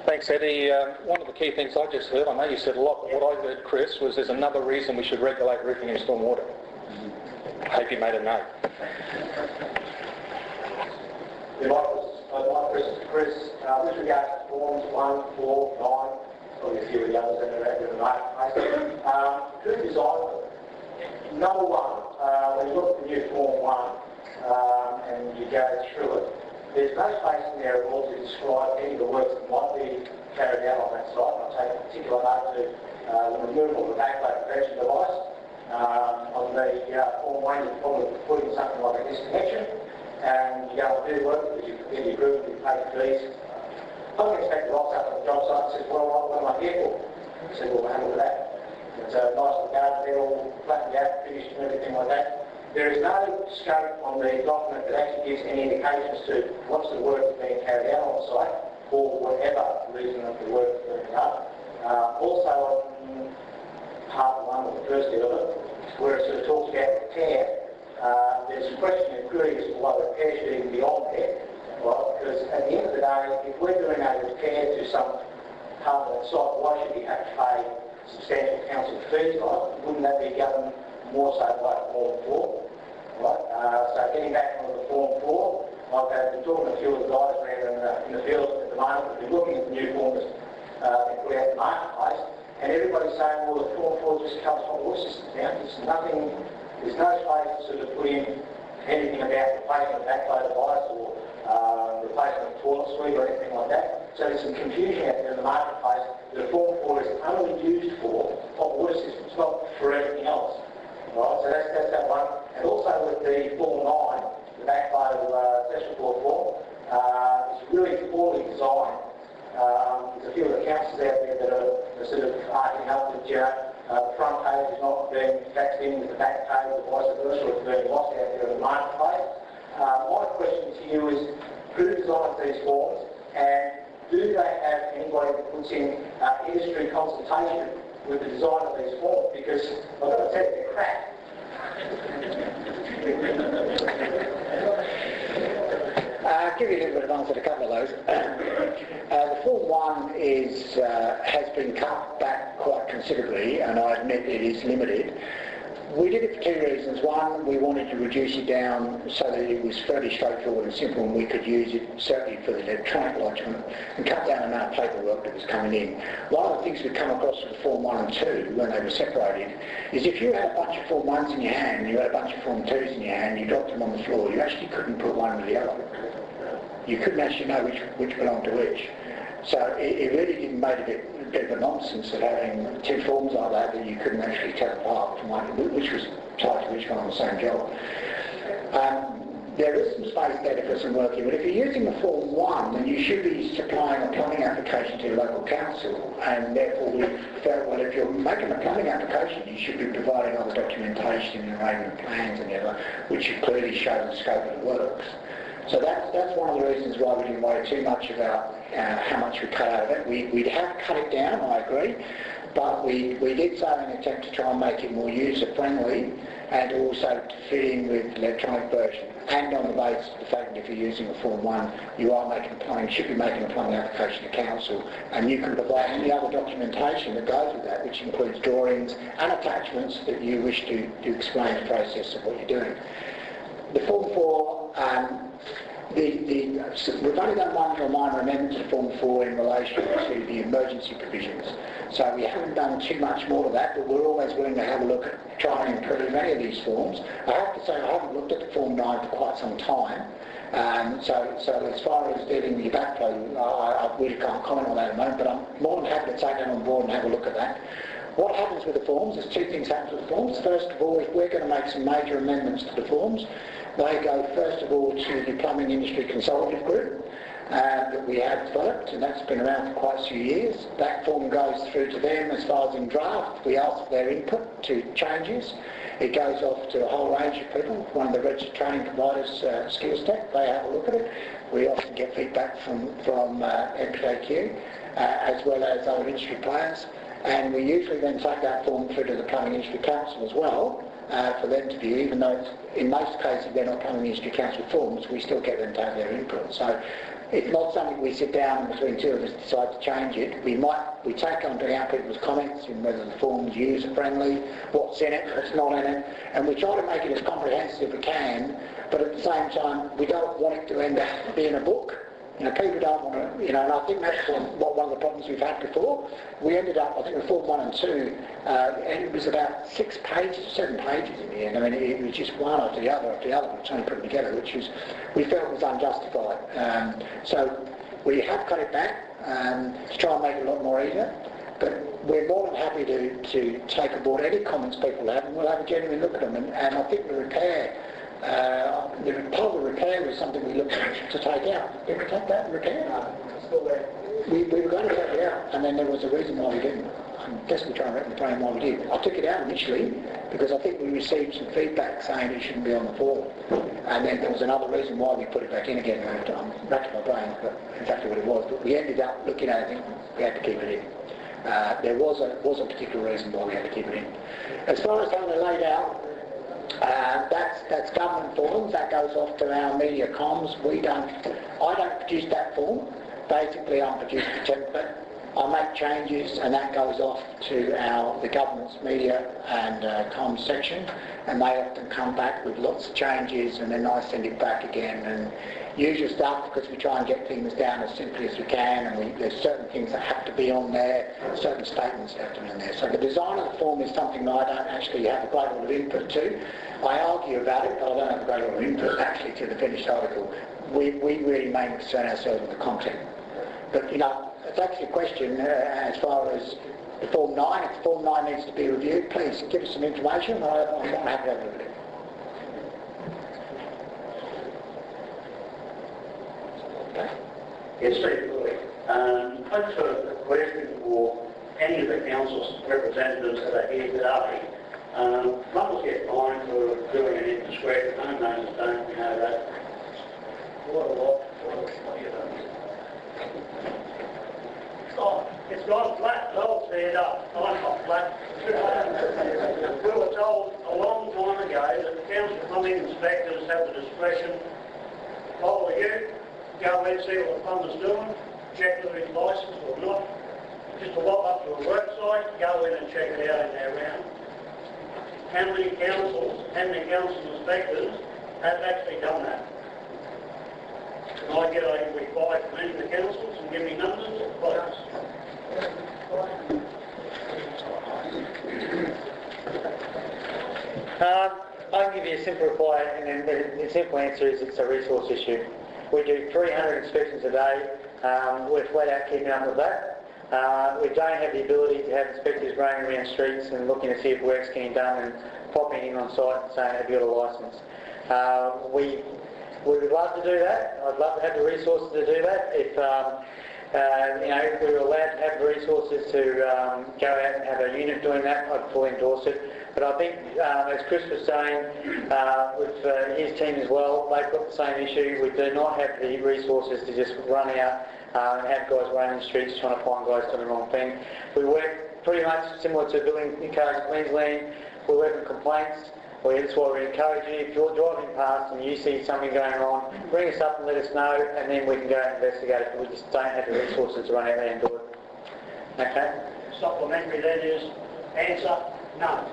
Thanks, Eddie. One of the key things I just heard, I know you said a lot, but what I heard, Chris, was there's another reason we should regulate roofing and stormwater. I hope you made a note. I'd like Chris, with regard to forms 1, 4, 9, probably a few of the others that are out there in the marketplace, who designed them? Number one, when you look at the new Form 1 and you go through it, there's no space in there at all to describe any of the works that might be carried out on that site. I'll take particular note to the removal of the backload prevention device. On the Form 1, you probably put in something like a disconnection, and you go and do work because you forget your group, you pay the fees. I don't expect the rocks up on the job site and says, well, what am I here for? I said, well, have a look at that. It's a nice little garden there, all flattened out, finished and everything like that. There is no scope on the document that actually gives any indications to what's the work being carried out on site for whatever reason of the work being done. Also on part 1 of the first bit of it, where it sort of talks about repair, there's a question of query as to why repair should even be on there, right? Because at the end of the day, if we're doing a repair to some part of that site, why should we have to pay substantial council fees, right? Wouldn't that be governed more so by Form 4, right? So getting back onto the Form 4, I've been talking to a few of the guys around in the field at the moment. We've been looking at the new form that's been put out in the marketplace, and everybody's saying, well, the Form 4 just covers hot water systems now. There's no space to sort of put in anything about replacement of backflow device or replacement of toilet suite or anything like that. So there's some confusion out there in the marketplace. The Form 4 is only used for hot water systems, not for anything else. Right, so that's that one. And also with the Form 9, the backflow test report form, it's really poorly designed. There's a few of the councils out there that are sort of arcing up with the front page is not being faxed in with the back page or vice versa, or it's being lost out there in the marketplace. My question to you is, who designs these forms, and do they have anybody that puts in industry consultation with the design of these forms? Because I've got to tell you, they're crap. I'll give you a little bit of answer to a couple of those. The Form 1 has been cut back quite considerably, and I admit it is limited. We did it for two reasons. One, we wanted to reduce it down so that it was fairly straightforward and simple, and we could use it certainly for the electronic lodgement and cut down the amount of paperwork that was coming in. One of the things we've come across with Form 1 and 2 when they were separated is if you had a bunch of Form 1s in your hand, you had a bunch of Form 2s in your hand, you dropped them on the floor, you actually couldn't put one with the other. You couldn't actually know which belonged to which. So it really didn't make a bit of a nonsense of having two forms like that you couldn't actually tell apart from one, which was tied to which one on the same job. There is some space there for some work here, but if you're using the Form 1, then you should be supplying a plumbing application to your local council, and therefore we felt, well, if you're making a plumbing application, you should be providing other documentation and arrangement plans and whatever, which should clearly show the scope of the works. So that's one of the reasons why we didn't worry too much about how much we cut out of it. We have cut it down, I agree, but we did so in an attempt to try and make it more user-friendly and also to fit in with the electronic version. And on the basis of the fact that if you're using a Form 1, you are should be making a plumbing application to council, and you can provide any other documentation that goes with that, which includes drawings and attachments that you wish to explain the process of what you're doing. The Form 4, we've only done one minor amendment to Form 4 in relation to the emergency provisions. So we haven't done too much more to that, but we're always willing to have a look at trying to improve any of these forms. I have to say I haven't looked at the Form 9 for quite some time. So as far as dealing with your backflow, I really can't comment on that at the moment, but I'm more than happy to take that on board and have a look at that. What happens with the forms? There's two things happen with the forms. First of all, if we're going to make some major amendments to the forms, they go first of all to the Plumbing Industry Consultative Group that we have developed, and that's been around for quite a few years. That form goes through to them as far as in draft. We ask for their input to changes. It goes off to a whole range of people. One of the registered training providers, Skills Tech, they have a look at it. We often get feedback from MPAQ as well as other industry players. And we usually then take that form through to the Plumbing Industry Council as well for them to view, even though in most cases they're not Plumbing Industry Council forms, we still get them to have their input. So It's not something we sit down and between two of us decide to change it. We take on to our people's comments in whether the form's user-friendly, what's in it, what's not in it, and we try to make it as comprehensive as we can, but at the same time, we don't want it to end up being a book. People don't want to, and I think that's one of the problems we've had before. We ended up, I think with Form 1 and 2, and it was about 6 pages, 7 pages in the end. I mean, it was just one after the other, but trying to put them together, which we felt was unjustified. So we have cut it back to try and make it a lot more easier, but we're more than happy to take aboard any comments people have, and we'll have a genuine look at them. And I think the repair, part of the repair was something we looked to take out. Did we take that repair? No, it's still there. We were going to take it out, and then there was a reason why we didn't. I guess we're trying to wrap the brain why we did. I took it out initially because I think we received some feedback saying it shouldn't be on the forum, and then there was another reason why we put it back in again. I'm racking my brain, but exactly what it was. But we ended up looking at it and we had to keep it in. There was a particular reason why we had to keep it in. As far as how they're laid out, that's government forms. That goes off to our media comms. I don't produce that form. Basically, I produce the template. I make changes, and that goes off to the government's media and comms section, and they often come back with lots of changes, and then I send it back again and usual stuff, because we try and get things down as simply as we can, and there's certain things that have to be on there, certain statements have to be on there. So the design of the form is something that I don't actually have a great lot of input to. I argue about it, but I don't have a great lot of input actually to the finished article. We really mainly concern ourselves with the content. But it's actually a question as far as the Form 9. If Form 9 needs to be reviewed, please give us some information. I'm not happy to have a look at it. Yes, Steve Lloyd. I just got a question for any of the council's representatives that are here today. Plumbers get fined for doing an indiscreet, homeowners don't, that. It's gone flat, the whole cleared up. I'm not flat. We were told a long time ago that the council plumbing inspectors have the discretion, follow you, go in, see what the plumber's doing, check whether he's licensed or not. Just to walk up to a work site, go in and check it out in their round. How many council inspectors have actually done that? Can I get a reply from any of the councils and give me numbers? Please. I'll give you a simple reply, and then the simple answer is it's a resource issue. We do 300 inspections a day. We're flat out keeping up with that. We don't have the ability to have inspectors running around streets and looking to see if work's getting done and popping in on site and saying, have you got a licence? We would love to do that. I'd love to have the resources to do that. If we were allowed to have the resources to go out and have a unit doing that, I'd fully endorse it. But I think, as Chris was saying, with his team as well, they've got the same issue. We do not have the resources to just run out and have guys running the streets trying to find guys doing the wrong thing. We work pretty much similar to building cars in Queensland. We work on complaints. That's why we encourage you, if you're driving past and you see something going on, bring us up and let us know, and then we can go and investigate it. We just don't have the resources to run out there and do it. Okay? Supplementary then is answer, no.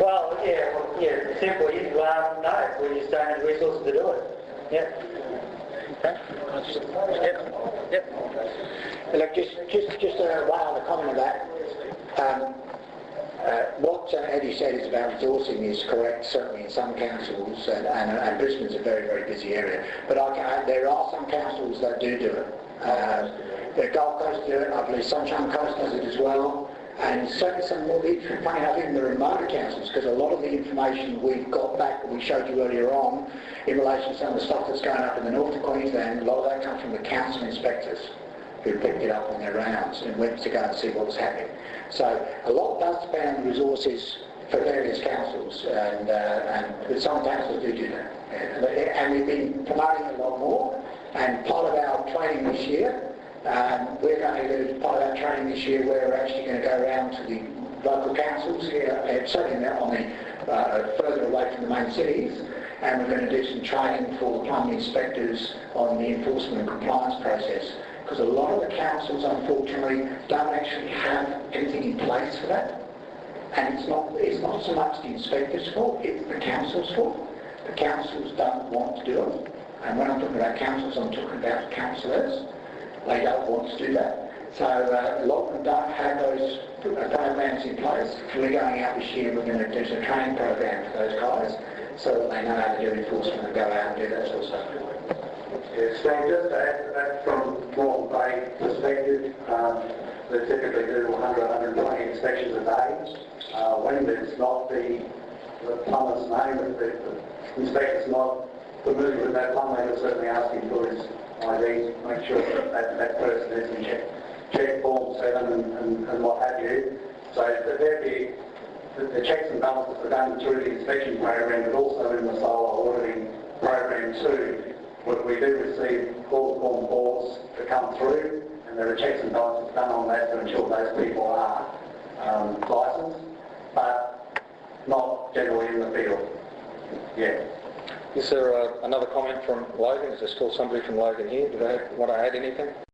Well, yeah, simply, no, we just don't have the resources to do it. Yep. Okay. Yep. Look, just one other comment on that. What Eddie said is about resourcing is correct, certainly in some councils, and Brisbane's a very, very busy area. But there are some councils that do it. The Gold Coast do it, I believe Sunshine Coast does it as well, and certainly some more, funny enough, even the remote councils, because a lot of the information we've got back that we showed you earlier on in relation to some of the stuff that's going up in the north of Queensland, a lot of that comes from the council inspectors who picked it up on their rounds and went to go and see what was happening. So a lot does depend on the resources for various councils, and some councils do that. And we've been promoting it a lot more, and part of our training this year, we're going to do part of our training this year where we're actually going to go around to the local councils here, certainly on the further away from the main cities, and we're going to do some training for the plumbing inspectors on the enforcement and compliance process, because a lot of the councils unfortunately don't actually have anything in place for that. And it's not so much the inspector's fault, it's the council's fault. The councils don't want to do it. And when I'm talking about councils, I'm talking about councillors. They don't want to do that. So a lot of them don't have those programs in place. We're going out this year, we're going to do some training program for those guys so that they know how to do enforcement and go out and do that sort of stuff. Yes, Steve, just to add to that from Moreton Bay perspective, they typically do 100, 120 inspections a day. When there's not the plumber's name, if the inspector's not familiar with that plumber, they'll certainly ask him for his ID, make sure that person is in check form 7 and what have you. So the checks and balances are done through the inspection program, but also in the solar auditing program too. We do receive call form reports to come through, and there are checks and balances done on that to ensure those people are licensed, but not generally in the field. Yeah. Is there another comment from Logan? Is there still somebody from Logan here? Do they want to add anything?